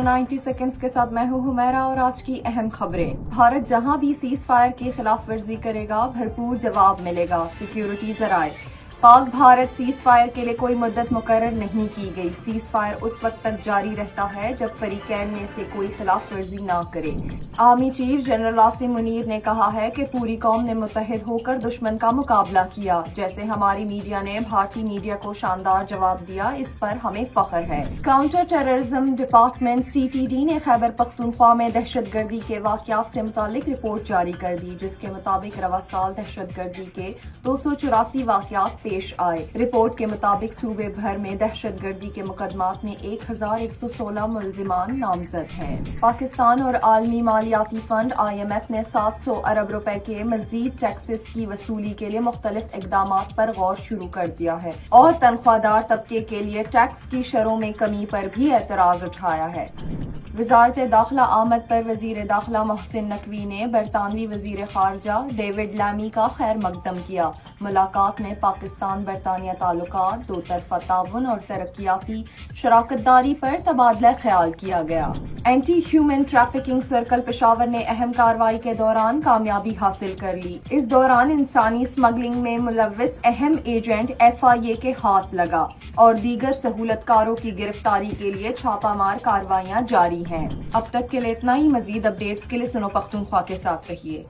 90 seconds کے ساتھ میں ہوں حمیرہ اور آج کی اہم خبریں۔ بھارت جہاں بھی سیز فائر کی خلاف ورزی کرے گا بھرپور جواب ملے گا، سیکیورٹی ذرائع۔ پاک بھارت سیز فائر کے لیے کوئی مدت مقرر نہیں کی گئی۔ سیز فائر اس وقت تک جاری رہتا ہے جب فریقین میں سے کوئی خلاف ورزی نہ کرے۔ Army chief general Asim Munir نے کہا ہے کہ پوری قوم نے متحد ہو کر دشمن کا مقابلہ کیا۔ جیسے ہماری میڈیا نے بھارتی میڈیا کو شاندار جواب دیا، اس پر ہمیں فخر ہے۔ کاؤنٹر ٹیررزم ڈپارٹمنٹ CTD نے خیبر پختونخوا میں دہشت گردی کے واقعات سے متعلق رپورٹ جاری کر دی، جس کے مطابق رواں سال دہشت گردی کے 284 واقعات پیش آئے۔ رپورٹ کے مطابق صوبے بھر میں دہشت گردی کے مقدمات میں 1116 ملزمان نامزد ہیں۔ پاکستان اور عالمی مالیاتی فنڈ IMF نے 700 ارب روپے کے مزید ٹیکسز کی وصولی کے لیے مختلف اقدامات پر غور شروع کر دیا ہے اور تنخواہ دار طبقے کے لیے ٹیکس کی شرحوں میں کمی پر بھی اعتراض اٹھایا ہے۔ وزارت داخلہ آمد پر وزیر داخلہ محسن نقوی نے برطانوی وزیر خارجہ ڈیوڈ لیمی کا خیر مقدم کیا۔ ملاقات میں پاکستان برطانیہ تعلقات، دو طرفہ تعاون اور ترقیاتی شراکت داری پر تبادلہ خیال کیا گیا۔ Anti human trafficking circle Peshawar نے اہم کارروائی کے دوران کامیابی حاصل کر لی۔ اس دوران انسانی اسمگلنگ میں ملوث اہم ایجنٹ FIA کے ہاتھ لگا اور دیگر سہولت کاروں کی گرفتاری کے لیے چھاپہ مار کارروائیاں جاری ہیں۔ اب تک کے لیے اتنا ہی۔ مزید اپڈیٹس کے لیے سنو پختونخوا کے ساتھ رہیے۔